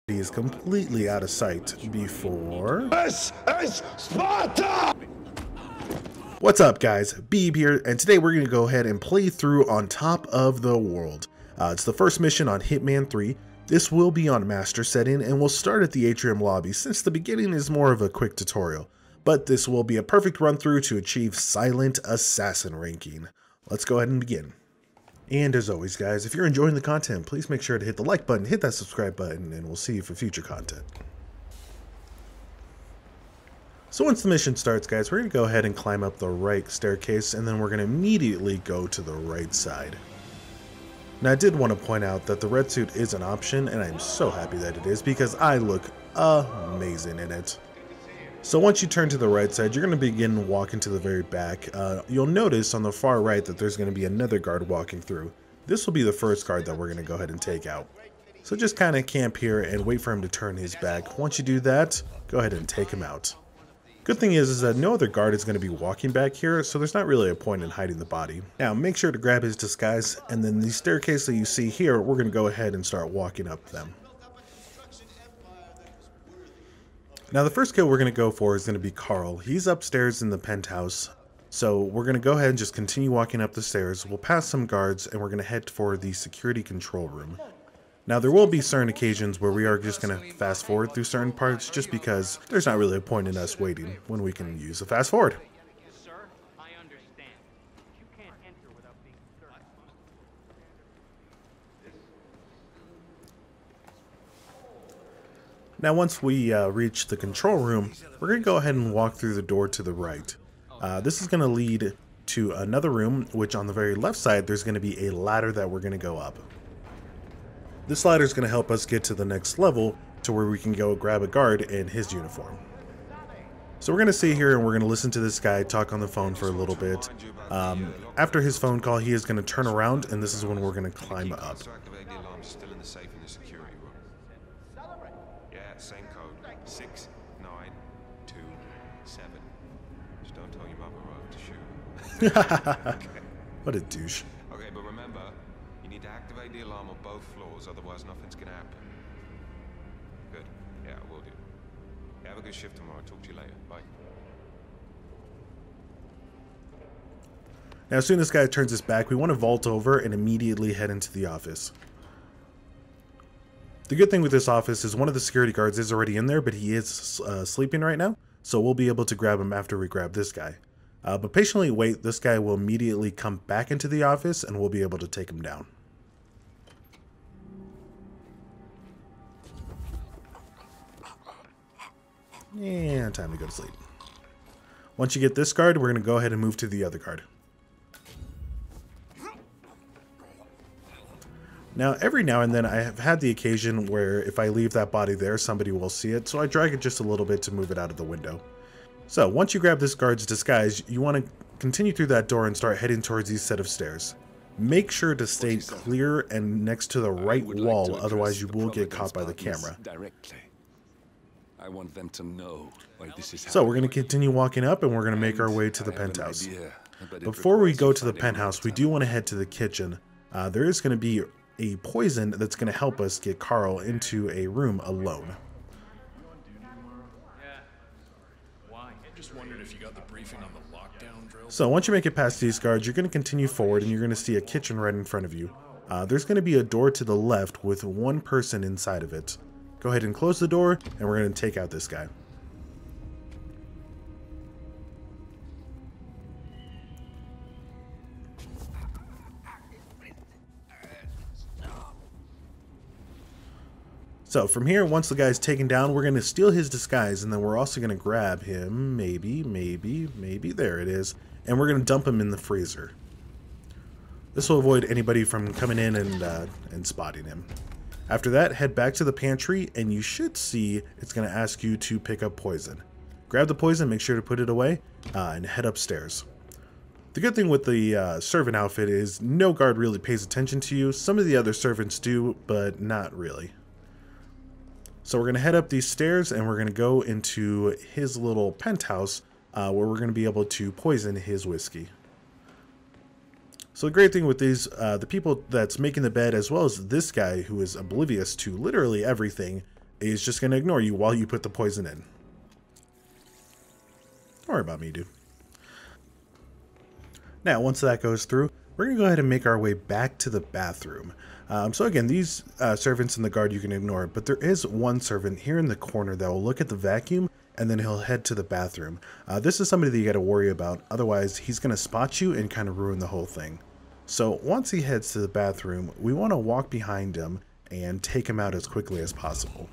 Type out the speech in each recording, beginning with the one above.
He is completely out of sight before... This is Sparta! What's up, guys? Beeb here, and today we're going to go ahead and play through On Top of the World. It's the first mission on Hitman 3. This will be on Master setting, and we'll start at the Atrium lobby since the beginning is more of a quick tutorial. But this will be a perfect run through to achieve Silent Assassin ranking. Let's go ahead and begin. And as always, guys, if you're enjoying the content, please make sure to hit the like button, hit that subscribe button, and we'll see you for future content. So once the mission starts, guys, we're going to go ahead and climb up the right staircase, and then we're going to immediately go to the right side. Now, I did want to point out that the red suit is an option, and I'm so happy that it is because I look amazing in it. So once you turn to the right side, you're going to begin walking to the very back. You'll notice on the far right that there's going to be another guard walking through. This will be the first guard that we're going to go ahead and take out. So just kind of camp here and wait for him to turn his back. Once you do that, go ahead and take him out. Good thing is that no other guard is going to be walking back here, so there's not really a point in hiding the body. Now make sure to grab his disguise, and then the staircase that you see here, we're going to go ahead and start walking up them. Now the first kill we're going to go for is going to be Carl. He's upstairs in the penthouse, so we're going to go ahead and just continue walking up the stairs. We'll pass some guards, and we're going to head for the security control room. Now there will be certain occasions where we are just going to fast forward through certain parts just because there's not really a point in us waiting when we can use a fast forward. Sir, I understand. You can't enter without being searched. Now once we reach the control room, we're going to go ahead and walk through the door to the right. This is going to lead to another room, which on the very left side there's going to be a ladder that we're going to go up. This ladder is going to help us get to the next level to where we can go grab a guard in his uniform. So we're going to sit here and we're going to listen to this guy talk on the phone for a little bit. After his phone call, he is going to turn around, and this is when we're going to climb up. Yeah, same code. 6927. Just don't tell your mother I have to shoot. What a douche. Okay, but remember, you need to activate the alarm on both floors, otherwise nothing's gonna happen. Good. Yeah, I will do. Have a good shift tomorrow. Talk to you later. Bye. Now as soon as this guy turns his back, we want to vault over and immediately head into the office. The good thing with this office is one of the security guards is already in there, but he is sleeping right now, so we'll be able to grab him after we grab this guy. But patiently wait, this guy will immediately come back into the office and we'll be able to take him down. And time to go to sleep. Once you get this guard, we're going to go ahead and move to the other guard. Now, every now and then I have had the occasion where if I leave that body there, somebody will see it, so I drag it just a little bit to move it out of the window. So, once you grab this guard's disguise, you want to continue through that door and start heading towards these set of stairs. Make sure to stay clear and next to the right wall, otherwise you will get caught by the camera. I want them to know why this is So, we're going to continue walking up and we're going to make our way to the penthouse. Before we go to the penthouse, we do want to head to the kitchen. There is going to be a poison that's going to help us get Carl into a room alone. So once you make it past these guards, you're going to continue forward and you're going to see a kitchen right in front of you. There's going to be a door to the left with one person inside of it. Go ahead and close the door and we're going to take out this guy. So from here, once the guy's taken down, we're going to steal his disguise, and then we're also going to grab him, maybe, there it is, and we're going to dump him in the freezer. This will avoid anybody from coming in and spotting him. After that, head back to the pantry, and you should see it's going to ask you to pick up poison. Grab the poison, make sure to put it away, and head upstairs. The good thing with the servant outfit is no guard really pays attention to you. Some of the other servants do, but not really. So we're going to head up these stairs and we're going to go into his little penthouse where we're going to be able to poison his whiskey. So the great thing with these, the people that's making the bed, as well as this guy who is oblivious to literally everything, is just going to ignore you while you put the poison in. Don't worry about me, dude. Now, once that goes through, we're going to go ahead and make our way back to the bathroom. So again, these servants in the guard you can ignore, but there is one servant here in the corner that will look at the vacuum and then he'll head to the bathroom. This is somebody that you got to worry about, otherwise he's going to spot you and kind of ruin the whole thing. So once he heads to the bathroom, we want to walk behind him and take him out as quickly as possible.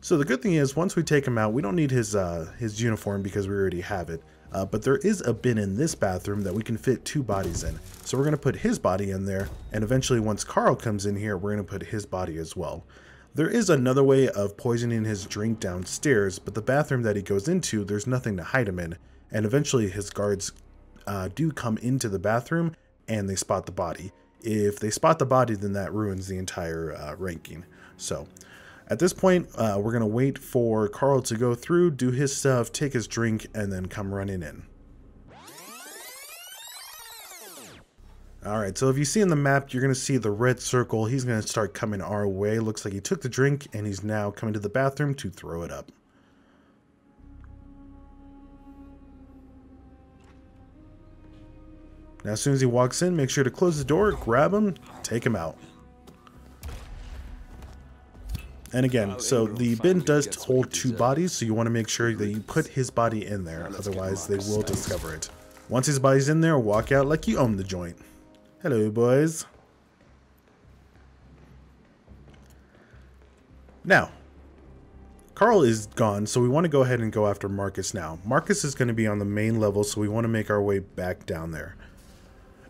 So the good thing is, once we take him out, we don't need his uniform because we already have it. But there is a bin in this bathroom that we can fit 2 bodies in. So we're going to put his body in there, and eventually once Carl comes in here, we're going to put his body as well. There is another way of poisoning his drink downstairs, but the bathroom that he goes into, there's nothing to hide him in. And eventually his guards do come into the bathroom and they spot the body. If they spot the body, then that ruins the entire ranking. So at this point, we're going to wait for Carl to go through, do his stuff, take his drink, and then come running in. Alright, so if you see in the map, you're going to see the red circle. He's going to start coming our way. Looks like he took the drink, and he's now coming to the bathroom to throw it up. Now, as soon as he walks in, make sure to close the door, grab him, take him out. And again, so the bin does hold 2 bodies, so you want to make sure that you put his body in there, otherwise they will discover it. Once his body's in there, walk out like you own the joint. Hello, boys. Now, Carl is gone, so we want to go ahead and go after Marcus now. Marcus is going to be on the main level, so we want to make our way back down there.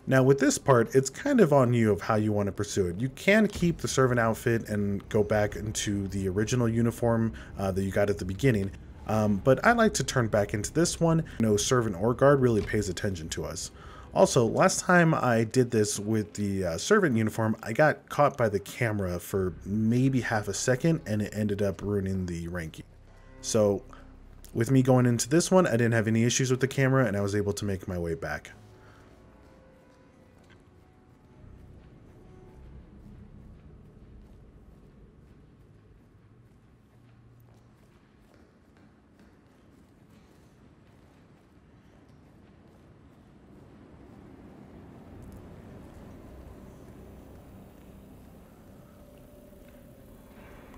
Now with this part, it's kind of on you of how you want to pursue it. You can keep the servant outfit and go back into the original uniform that you got at the beginning, but I like to turn back into this one. No servant or guard really pays attention to us. Also, last time I did this with the servant uniform, I got caught by the camera for maybe half a second and it ended up ruining the ranking. So with me going into this one, I didn't have any issues with the camera and I was able to make my way back.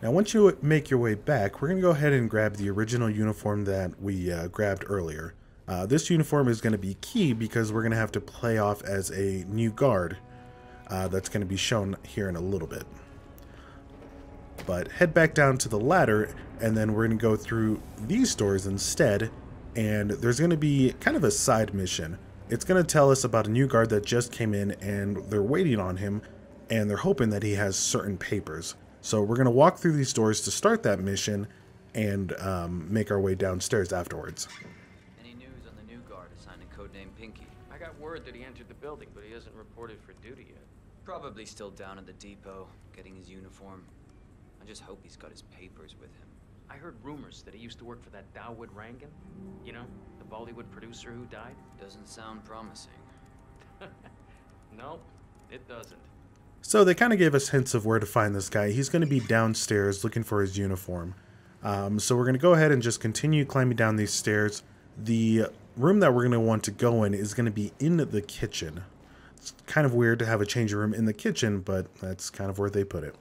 Now once you make your way back, we're going to go ahead and grab the original uniform that we grabbed earlier. This uniform is going to be key because we're going to have to play off as a new guard that's going to be shown here in a little bit. But head back down to the ladder and then we're going to go through these doors instead, and there's going to be kind of a side mission. It's going to tell us about a new guard that just came in and they're waiting on him and they're hoping that he has certain papers. So we're going to walk through these doors to start that mission and make our way downstairs afterwards. Any news on the new guard assigned to codename Pinky? I got word that he entered the building, but he hasn't reported for duty yet. Probably still down at the depot, getting his uniform. I just hope he's got his papers with him. I heard rumors that he used to work for that Dawood Rangan. You know, the Bollywood producer who died? Doesn't sound promising. No, it doesn't. So they kind of gave us hints of where to find this guy. He's going to be downstairs looking for his uniform. So we're going to go ahead and just continue climbing down these stairs. The room that we're going to want to go in is going to be in the kitchen. It's kind of weird to have a changing room in the kitchen, but that's kind of where they put it.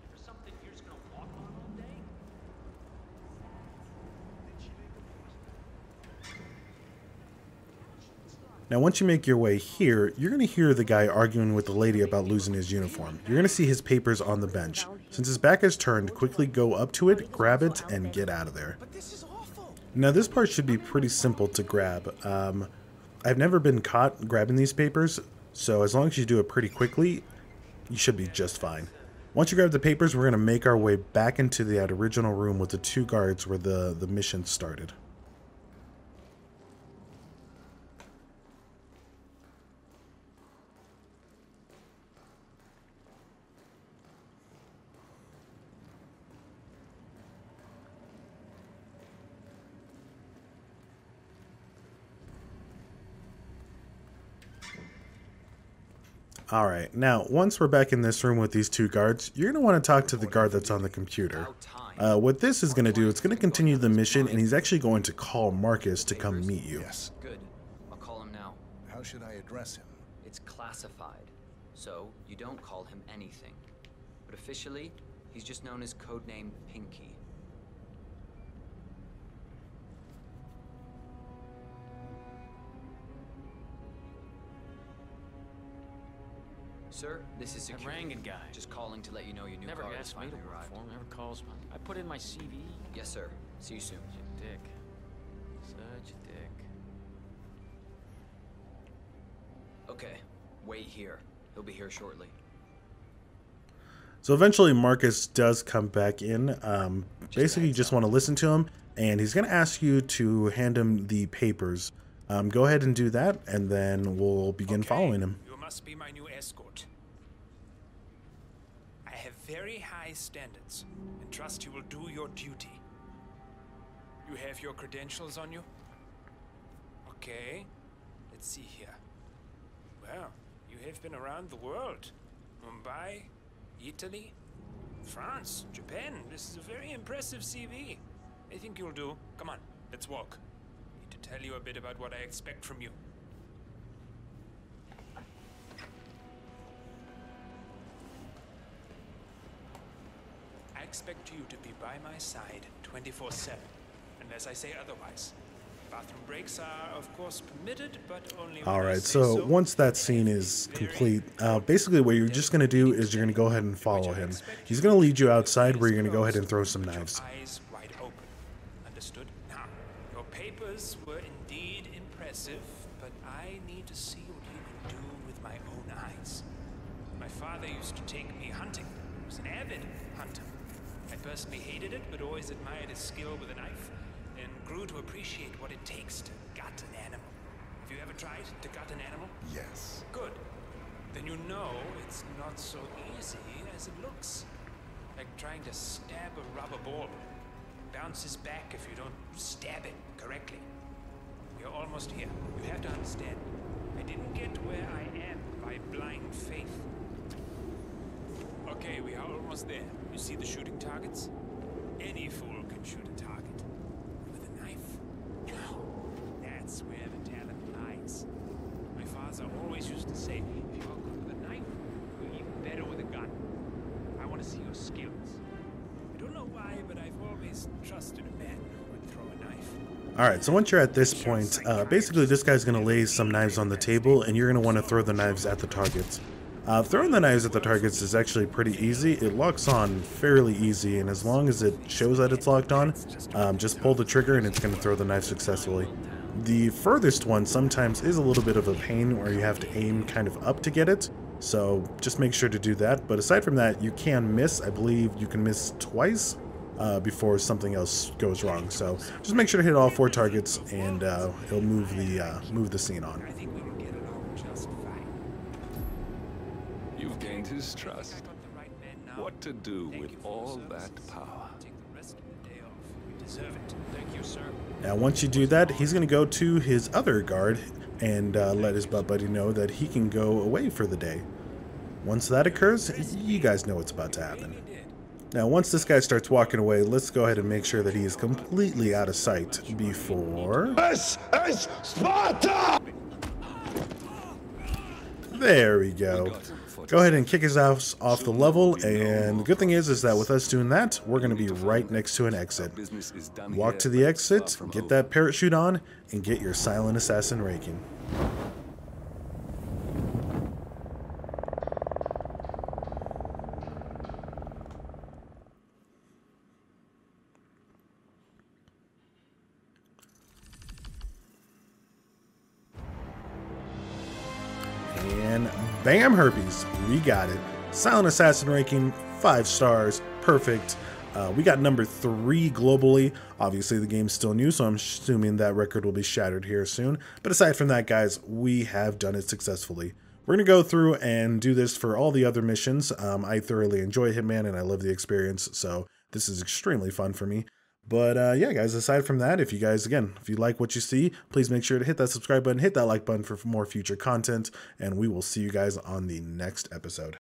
For something you're just gonna walk on all day? Now once you make your way here, you're going to hear the guy arguing with the lady about losing his uniform. You're going to see his papers on the bench. Since his back is turned, quickly go up to it, grab it, and get out of there. Now this part should be pretty simple to grab. I've never been caught grabbing these papers, so as long as you do it pretty quickly, you should be just fine. Once you grab the papers, we're going to make our way back into that original room with the 2 guards where the mission started. Alright, now once we're back in this room with these two guards, you're going to want to talk to the guard that's on the computer. What this is going to do, it's going to continue the mission, and he's actually going to call Marcus to come meet you. Yes. Good. I'll call him now. How should I address him? It's classified, so you don't call him anything. But officially, he's just known as codename Pinky. Sir, this is That security. Rangan guy. Just calling to let you know your new Never car has asked me to finally work arrived. for him, never calls me. I put in my CV. Yes, sir. See you soon. Such a dick. Such a dick. Okay, wait here. He'll be here shortly. So eventually Marcus does come back in. Basically, you just want to listen to him, and he's going to ask you to hand him the papers. Go ahead and do that, and then we'll begin following him. You must be my new escort. I have very high standards and trust you will do your duty. You have your credentials on you? Okay, let's see here. Well, you have been around the world. Mumbai, Italy, France, Japan. This is a very impressive CV. I think you'll do. Come on, let's walk. I need to tell you a bit about what I expect from you. I expect you to be by my side 24/7, unless I say otherwise. Bathroom breaks are, of course, permitted, but only when I Alright, say so once that scene is complete, basically what you're just going to do is you're going to go ahead and follow him. He's going to lead you outside where you're going to go ahead and throw some knives. Eyes wide open. Understood? Now, your papers were indeed impressive, but I need to see what you can do with my own eyes. My father used to take me hunting. He was an avid hunter. I personally hated it, but always admired his skill with a knife, and grew to appreciate what it takes to gut an animal. Have you ever tried to gut an animal? Yes. Good. Then you know it's not so easy as it looks. Like trying to stab a rubber ball. Bounces back if you don't stab it correctly. You're almost here. You have to understand. I didn't get where I am by blind faith. Okay, we are almost there. You see the shooting targets? Any fool can shoot a target. With a knife? No. That's where the talent lies. My father always used to say, if you're good with a knife, you're even better with a gun. I want to see your skills. I don't know why, but I've always trusted a man who would throw a knife. Alright, so once you're at this point, basically this guy's going to lay some knives on the table, and you're going to want to throw the knives at the targets. Throwing the knives at the targets is actually pretty easy. It locks on fairly easy, and as long as it shows that it's locked on, just pull the trigger and it's going to throw the knife successfully. The furthest one sometimes is a little bit of a pain where you have to aim kind of up to get it, so just make sure to do that. But aside from that, you can miss. I believe you can miss twice before something else goes wrong. So just make sure to hit all 4 targets, and it'll move the scene on. I think we will get along just fine. You've gained his I trust. got the right man now. What to do Thank with you for all your that services. power? Take the rest of the day off. You deserve it. Thank you, sir. Now, once you do that, he's going to go to his other guard and let his butt buddy know that he can go away for the day. Once that occurs, you guys know what's about to happen. Now, once this guy starts walking away, let's go ahead and make sure that he is completely out of sight before... This is Sparta! There we go. Go ahead and kick his ass off the level, and the good thing is that with us doing that, we're going to be right next to an exit. Business is done Walk here, to the but it's far exit, from get over. that parachute on, and get your silent assassin raking. And bam, herpes, we got it. Silent assassin ranking, 5 stars, perfect. We got number 3 globally. Obviously, the game's still new, so I'm assuming that record will be shattered here soon. But aside from that, guys, we have done it successfully. We're going to go through and do this for all the other missions. I thoroughly enjoy Hitman, and I love the experience, so this is extremely fun for me. But yeah, guys, aside from that, if you like what you see, please make sure to hit that subscribe button, hit that like button for more future content, and we will see you guys on the next episode.